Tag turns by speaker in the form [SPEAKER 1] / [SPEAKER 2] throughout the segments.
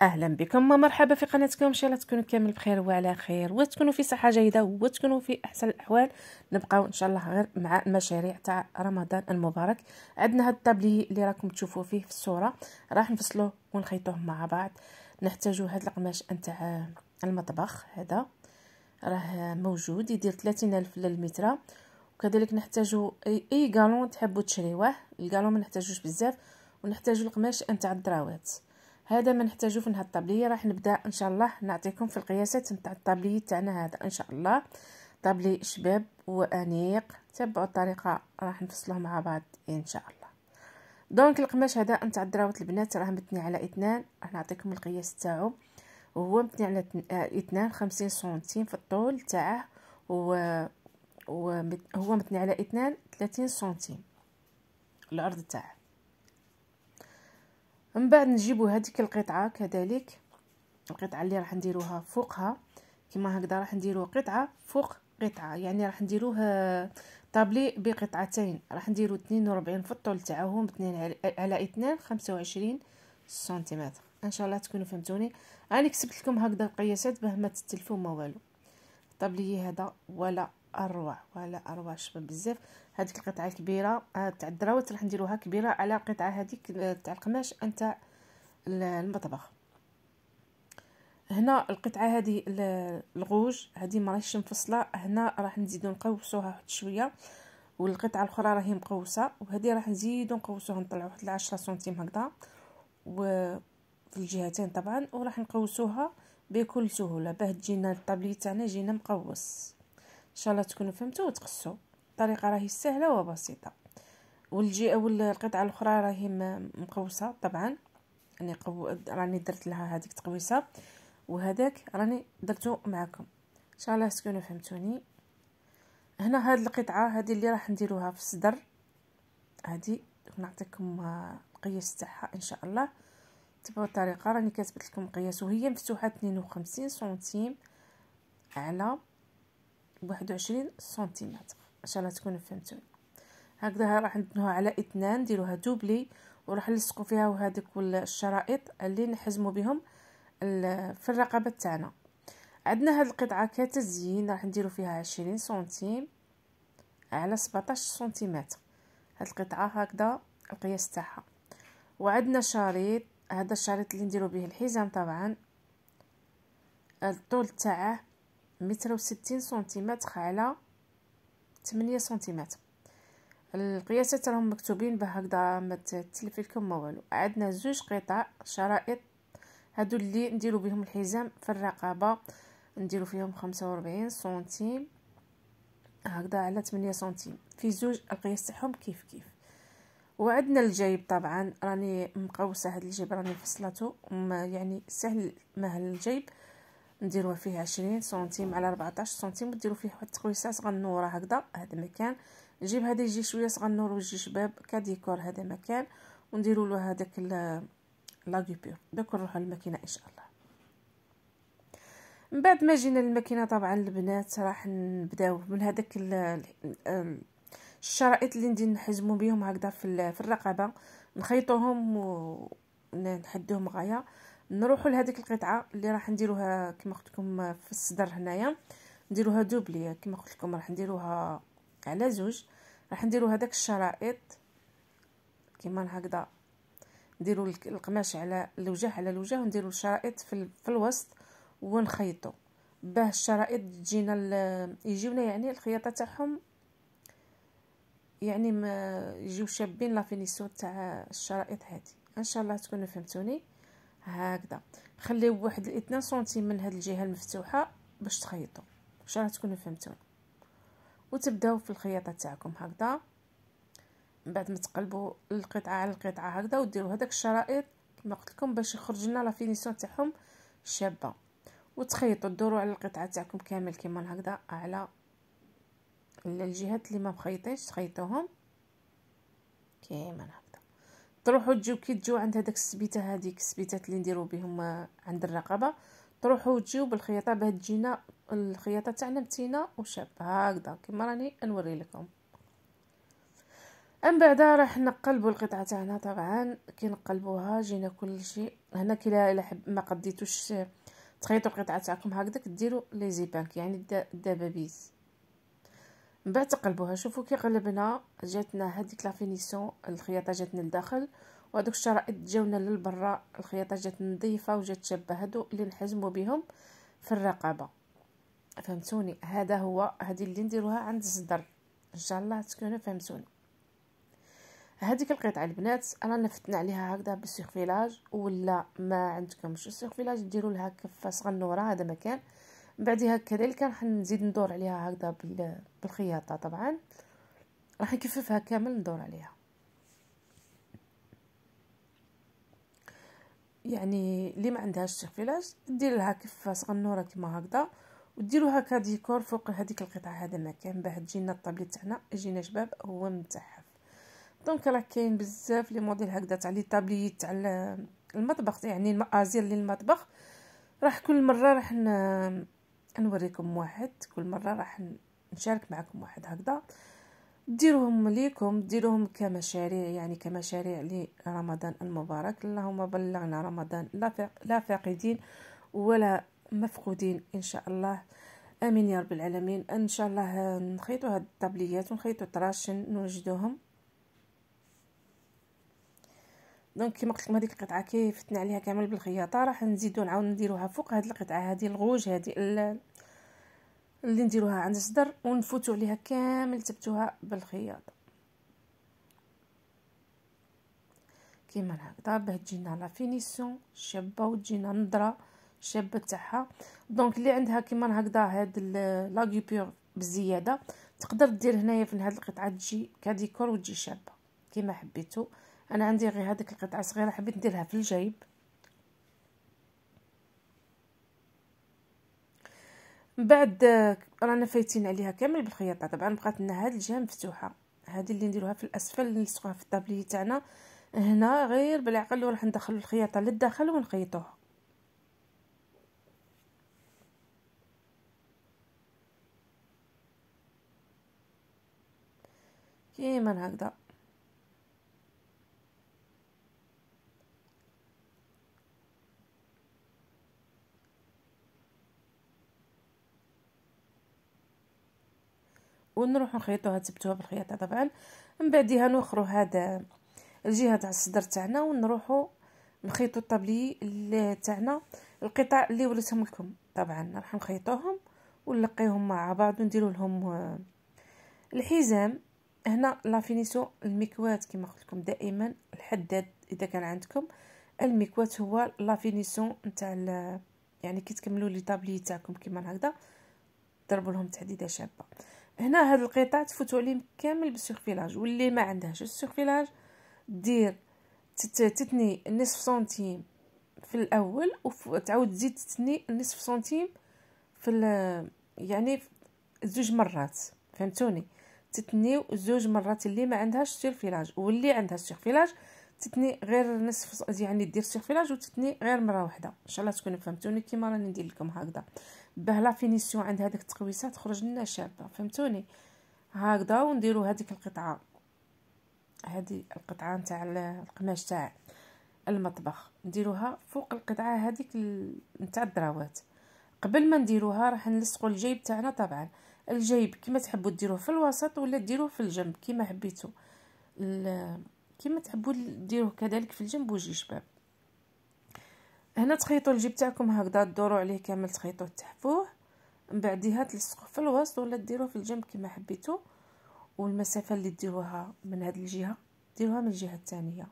[SPEAKER 1] اهلا بكم ومرحبا في قناتكم. ان شاء الله تكونوا كامل بخير وعلى خير وتكونوا في صحه جيده وتكونوا في احسن الاحوال. نبقاو ان شاء الله غير مع المشاريع تاع رمضان المبارك. عندنا هاد الطابلي اللي راكم تشوفوا فيه في الصوره، راح نفصلوه ونخيطوه مع بعض. نحتاجوا هاد القماش نتاع المطبخ، هذا راه موجود يدير 30,000 للمتر. وكذلك نحتاجوا اي قالون تحبوا تشريوه، القالون ما نحتاجوش بزاف. ونحتاجوا القماش نتاع الدراوات، هذا ما نحتاجوه في هاد الطابليه. راح نبدا ان شاء الله نعطيكم في القياسات نتاع الطابليه تاعنا هذا ان شاء الله. طابلي شباب وانيق، تبعوا الطريقه راح نفصلوه مع بعض ان شاء الله. دونك القماش هذا نتاع الدراوات البنات راه متني على 2، راح نعطيكم القياس تاعو. وهو متني على 52 سنتيم في الطول تاعه، وهو متني على 32 سنتيم العرض تاعه. من بعد نجيبوا هذيك القطعه، كذلك القطعه اللي راح نديروها فوقها كما هكذا، راح نديروا قطعه فوق قطعه، يعني راح نديروه طابلي بقطعتين. راح نديروا 42 في الطول تاعهم، متنين على 2 25 سنتيمتر. ان شاء الله تكونوا فهمتوني. راني كتبت لكم هكذا القياسات باه ما تتلفوا ما والو. الطابلي هذا ولا اروع ولا اروع، شباب بزاف. هذيك القطعه الكبيره تاع الدراوات راح نديروها كبيره على القطعه هذيك تاع القماش نتاع المطبخ. هنا القطعه هذه الغوج هذه ماهيش مفصله، هنا راح نزيدو نقوسوها واحد شويه، والقطعه الاخرى راهي مقوسه، وهذه راح نزيدو نقوسوها نطلعوا واحد 10 سنتيم هكذا وفي الجهتين طبعا، وراح نقوسوها بكل سهوله باه تجينا الطابلي تاعنا يجينا مقوس. ان شاء الله تكونوا فهمتوا وتقصوا. الطريقه راهي سهله وبسيطه. والقطعه الاخرى راهي مقوسه طبعا، راني درت لها هذيك تقويسه، وهذاك راني درتو معكم. ان شاء الله تكونوا فهمتوني. هنا هاد القطعه هذه اللي راح نديروها في الصدر، هذه نعطيكم القياس تاعها ان شاء الله. تبعوا الطريقه، راني كاتبت لكم القياس، وهي مفتوحه 52 سنتيم على 21 سنتيمتر. ان شاء الله تكونوا فهمتوني. هكذا راح ندهنوها على 2، نديروها دوبلي، وراح نلصقوا فيها وهذيك الشرائط اللي نحزموا بهم في الرقبه تاعنا. عندنا هاد القطعه كتزيين راح نديرو فيها 20 سنتيم على 17 سنتيمتر. هاد القطعه هكذا القياس تاعها. وعندنا شريط، هذا الشريط اللي نديرو به الحزام طبعا، الطول تاعه 160 سنتيمتر على 8 سنتيمتر. القياسات راهم مكتوبين بهكذا ما تتلف لكم ما والو. عندنا زوج قطع شرائط، هادو اللي نديرو بهم الحزام في الرقبه، نديرو فيهم 45 سنتيم هكذا على 8 سنتيم، في زوج القياس تاعهم كيف كيف. وعندنا الجيب طبعا، راني مقوسه هذا الجيب، راني فصلته يعني سهل مهل الجيب. نديروه فيه 20 سنتيم على 14 سنتيم، وديروا فيه واحد التقويسه صغنوره هكذا. هذا مكان الجيب هذا يجي شويه صغنور ويجي شباب كديكور، هذا مكان. ونديروا له هذاك لاغيبير دوك نروحوا للماكينه ان شاء الله. من بعد ما جينا للماكينه طبعا البنات راح نبداو من هذاك الشرائط اللي ندير نحزموا بهم هكذا في الرقبه، نخيطوهم ونحدوهم غايه. نروحوا لهذيك القطعه اللي راح نديروها كما قلت لكم في الصدر، هنايا نديروها دوبلي كما قلت لكم، راح نديروها على زوج. راح نديروا هذاك الشرائط كما هكذا، نديروا القماش على الوجه على الوجه، ونديروا الشرائط في الوسط ونخيطوا باه الشرائط تجينا يجيونا يعني الخياطه تاعهم، يعني ما يجيو شابين لا فينيسيون تاع الشرائط هذه. ان شاء الله تكونوا فهمتوني. هكذا خليو واحد 2 سنتيم من هذه الجهه المفتوحه باش تخيطوا. ان شاء الله تكونوا فهمتوني. وتبداو في الخياطه تاعكم هكذا، من بعد ما تقلبوا القطعه على القطعه هكذا، وديروا هذاك الشرائط كما قلت لكم باش يخرج لنا لا فينيسيون تاعهم شابه. وتخيطوا تدوروا على القطعه تاعكم كامل كما هكذا، على الجهات اللي ما مخيطينش تخيطوهم كيما هكذا. تروحوا تجيو كي تجيو عند هذاك السبيته، هذيك السبيتات اللي نديروا بهم عند الرقبه، تروحوا تجيو بالخياطه باه تجينا الخياطه تاعنا متينه وشابه هكذا كما راني نوري لكم. من بعد راح نقلبوا القطعه تاعنا. طبعا كي نقلبوها جينا كل شيء هنا. كي الا حب ما قديتوش تخيطوا القطعه تاعكم هكذاك ديروا لي زيبانك يعني الدبابيس. من بعد تقلبوها. شوفوا كي قلبنا جاتنا هذيك لا فينيسيون، الخياطه جاتنا لداخل وهذوك الشرائط جاونا للبرا، الخياطه جات نظيفه وجات شابه. هادو اللي نحزموا بهم في الرقبه، فهمتوني؟ هذا هو هذه اللي نديروها عند الصدر ان شاء الله تكونوا فهمتوني. هذيك القطعه البنات رانا فتنا عليها هكذا بالسيرفيلاج، ولا ما عندكمش السيرفيلاج ديروا لها كفه صغنوره هذا مكان. من بعدها كذلك راح نزيد ندور عليها هكذا بالخياطه. طبعا راح نكففها كامل ندور عليها، يعني اللي ما عندهاش سيرفيلاج دير لها كفه صغنوره كما هكذا وديروا هكا ديكور فوق هذيك القطعه هذا مكان باه تجينا الطابليت تاعنا يجينا شباب هو متحف. دونك راه كاين بزاف لي موديل هكذا تاع لي طابليت تاع المطبخ، يعني المآزير للمطبخ. راح كل مره راح نوريكم واحد، كل مره راح نشارك معكم واحد هكذا ديروهم ليكم، ديروهم كمشاريع، يعني كمشاريع لرمضان المبارك. اللهم بلغنا رمضان لا فاقدين ولا مفقودين ان شاء الله، امين يا رب العالمين. ان شاء الله نخيطوا هاد الطابليات ونخيطوا طراشن نوجدوهم. دونك كيما قلت لكم هذيك القطعه كي فتنا عليها كامل بالخياطه راح نزيدو نعاود نديروها فوق هذه القطعه هذه الغوج هذه اللي نديروها عند الصدر ونفوتوا عليها كامل تبتوها بالخياطه كيما هكذا باه تجينا لا فينيسيون شابه وتجينا نضره شابه تاعها. دونك اللي عندها كيما هكذا هاد لا غيبور بزياده تقدر دير هنايا في هاد القطعه تجي كديكور وتجي شابه كيما حبيتو. انا عندي غير هذيك القطعه صغيره حبيت نديرها في الجيب. من بعد رانا فايتين عليها كامل بالخياطه. طبعا بقات لنا هاد الجهه مفتوحه، هذه اللي نديروها في الاسفل اللي نلصقوها في الطابلي تاعنا هنا غير بالعقل وراح ندخلوا الخياطه للداخل ونخيطوها كيما هكذا. ونروح نخيطوها تبتوها بالخياطه. طبعا من بعدها نوخروا هذا الجهه تاع الصدر تاعنا ونروحوا نخيطوا الطابلي اللي تاعنا القطع اللي وريتهم لكم. طبعا راح نخيطوهم ونلقيهم مع بعض ونديروا لهم الحزام. هنا لا فينيسيون المكوات كما قلت لكم دائما الحداد اذا كان عندكم المكوات هو لا فينيسيون نتاع يعني كي تكملوا لي طابلي تاعكم كيما هكذا ضربوا لهم تحديده شابه. هنا هاد القطع تفوتوا عليهم كامل بالسيرفيلاج، واللي ما عندهاش السيرفيلاج دير تتني نصف سنتيم في الاول وتعاود تزيد تتني نصف سنتيم في يعني زوج مرات، فهمتوني؟ تتنيو زوج مرات اللي ما عندهاش سيرفيلاج، واللي عندها سيرفيلاج تتني غير نصف، يعني دير سيرفيلاج وتتني غير مره واحده. ان شاء الله تكونوا فهمتوني كيما راني ندير لكم هكذا باه لا فينيسيون عند هذيك التقويسه تخرج لنا شابه، فهمتوني؟ هكذا ونديروا هذيك القطعه، هذه القطعه نتاع القماش تاع المطبخ نديروها فوق القطعه هذيك نتاع الدراوات. قبل ما نديروها راح نلصقوا الجيب تاعنا. طبعا الجيب كما تحبوا ديروه في الوسط ولا ديروه في الجنب كما حبيتوا، كما تحبوا ديروه كذلك في الجنب ويجي شباب. هنا تخيطوا الجيب تاعكم هكذا تدوروا عليه كامل تخيطوه تحفوه، من بعدها تلصقوه في الوسط ولا ديروه في الجنب كما حبيتوا. والمسافه اللي ديروها من هذه الجهه ديروها من الجهه الثانيه،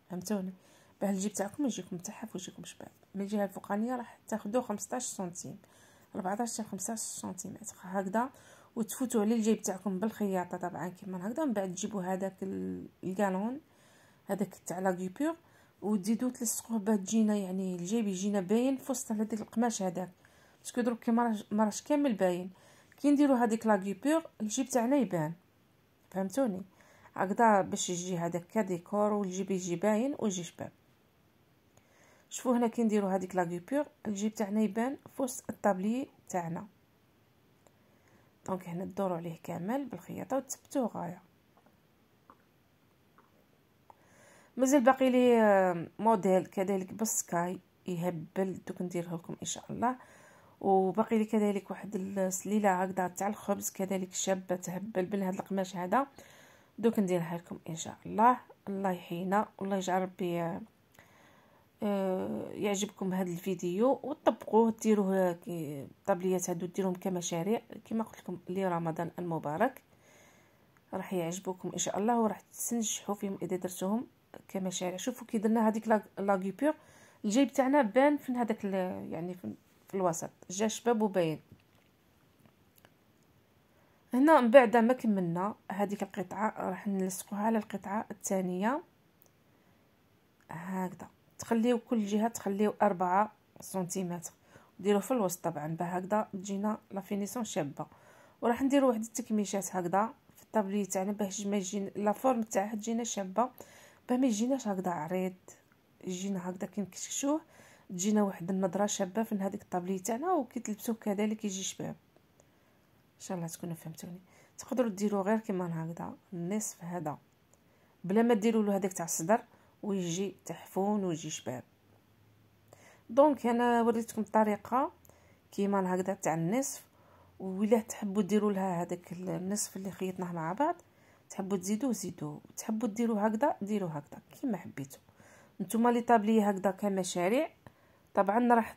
[SPEAKER 1] فهمتوني؟ باه الجيب تاعكم يجيكم متحف ويجيكم شباب. من الجهه الفوقانيه راح تاخذوا 15 سنتيم 14 15 سنتيمتر هكذا وتفوتوا على الجيب تاعكم بالخياطه. طبعا كيما هكذا من بعد تجيبوا هذاك القالون هذاك تاع لا غيبور وتزيدوا تلصقوه باه تجينا يعني الجيب يجينا باين في وسط هذاك القماش هذاك، باسكو دروك كي ما كامل باين. كي نديروا هذيك لا غيبور الجيب تاعنا يبان، فهمتوني؟ هكذا باش يجي هذاك كديكور والجيب يجي باين ويجي شباب. شوفوا هنا كي نديروا هذيك لا غيبور الجيب تاعنا يبان في وسط الطابلي تاعنا. دونك هنا تدوروا عليه كامل بالخياطه وتثبتوه غايه. مازال باقي لي موديل كذلك بالسكاي يهبل، دوك نديره لكم ان شاء الله. وباقي لي كذلك واحد السليله هكذا تاع الخبز كذلك شابه تهبل بين هذا القماش هذا، دوك نديرها لكم ان شاء الله. الله يحيينا والله يجعل ربي يعجبكم هذا الفيديو وتطبقوه، ديروه الطابليات هادو ديروهم كمشاريع كما قلت لكم لرمضان المبارك، راح يعجبوكم ان شاء الله وراح تنجحوا فيهم اذا درتوهم كمشاريع. شوفوا كي درنا هذيك لاغيبور الجيب تاعنا بان في هذاك يعني في الوسط جا شباب وباين. هنا من بعد ما كملنا هذيك القطعه راح نلصقوها على القطعه الثانيه هكذا، تخليو كل جهه تخليو 4 سنتيمتر، ديروا في الوسط طبعا بهكذا تجينا لا فينيسيون شابه. وراح نديروا واحد التكميشات هكذا في الطابلي تاعنا باش ما يجي لا فورم تاعها تجينا شابه، باه ما يجيناش هكذا عريض، يجينا هكذا كي نكشكشوه تجينا واحد النظره شابه في هذيك الطابلي تاعنا، وكي تلبسوه كذلك يجي شباب. ان شاء الله تكونوا فهمتوني. تقدروا ديروا غير كيما هكذا النصف هذا بلا ما ديروا له هذاك تاع الصدر ويجي تحفون ويجي شباب. دونك انا وريتكم الطريقه كيما هكذا تاع النصف، وإلا تحبوا ديروا لها هذاك النصف اللي خيطناه مع بعض تحبوا تزيدوه زيدوه، تحبوا ديروا هكذا ديروا هكذا كيما حبيتوا نتوما. لي طابلي هكذا كمشاريع طبعا راح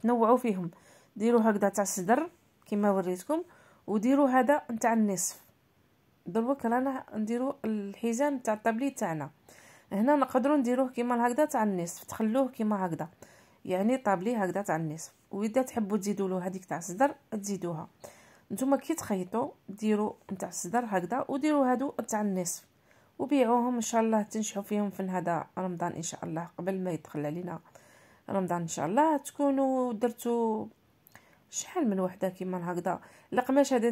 [SPEAKER 1] تنوعوا فيهم، ديروا هكذا تاع الصدر كيما وريتكم، وديروا هذا نتاع النصف. دروك رانا نديروا الحزام تاع الطابلي تاعنا، هنا نقدروا نديروه كيما هكذا تاع النصف، تخلوه كيما هكذا يعني طابلي هكذا تاع النصف. واذا تحبوا تزيدوا له هذيك تاع الصدر تزيدوها نتوما كي تخيطوا، ديروا نتاع الصدر هكذا وديروا هادو تاع النصف وبيعوهم ان شاء الله تنجحوا فيهم في هذا رمضان ان شاء الله. قبل ما يدخل علينا رمضان ان شاء الله تكونوا درتوا شحال من وحده كيما هكذا. القماش هذا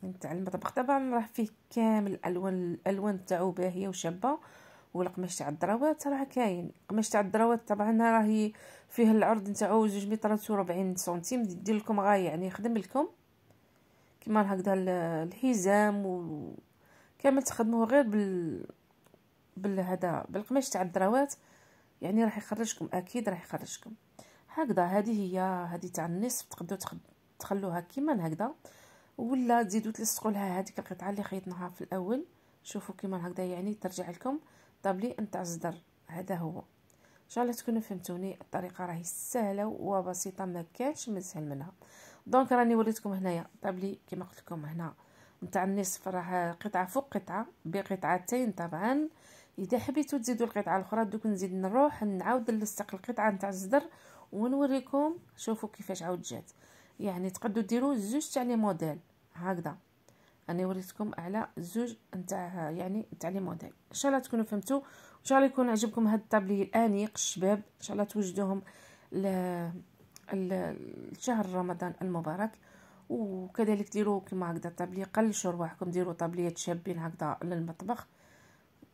[SPEAKER 1] نتاع المطبخ طبعا راه فيه كامل الالوان تاعو باهيه وشابه، والقماش تاع الدروات راه كاين. القماش تاع الدروات طبعا راهي فيه العرض نتاعو 2 متر و40 سنتيم، دير لكم غايه يعني يخدم لكم كيما هكذا الحزام وكامل تخدموه غير بالهذا بالقماش تاع الدروات، يعني راح يخرجكم اكيد راح يخرجكم هكذا. هذه تاع النصف تقدروا تخلوها كيما هكذا، ولا تزيدوا تلصقوا لها هذيك القطعه اللي خيطناها في الاول. شوفوا كيما هكذا يعني ترجع لكم طابلي نتاع الصدر. هذا هو ان شاء الله تكونوا فهمتوني. الطريقه راهي سهله وبسيطه ما كانش مسهل منها. دونك راني وريتكم هنايا طابلي كما قلت لكم هنا نتاع النصف راه قطعه فوق قطعه بقطعتين طبعا. اذا حبيتوا تزيدوا القطعه الاخرى دوك نزيد نروح نعاود نلصق القطعه نتاع الصدر ونوريكم. شوفوا كيفاش عاود جات، يعني تقدروا ديروا زوج تاع لي موديل هكذا. انا وريتكم على زوج نتاع يعني تاع لي موديل. ان شاء الله تكونوا فهمتوا، ان شاء الله يكون عجبكم هذا الطابلي الانيق الشباب. ان شاء الله توجدوهم لشهر رمضان المبارك. وكذلك ديروا كما هكذا طابلي قلشوا رواحكم، ديروا طابليات شابين هكذا للمطبخ،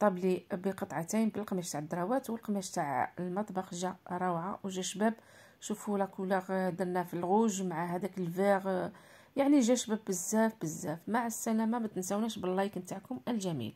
[SPEAKER 1] طابلي بقطعتين بالقماش تاع الدراوات والقماش تاع المطبخ جا روعه وجا شباب. شوفوا لا كولور درنا في الغوج مع هذاك الفيغ، يعني جا شباب بزاف بزاف. مع السلامه، ما تنساوناش باللايك نتاعكم الجميل.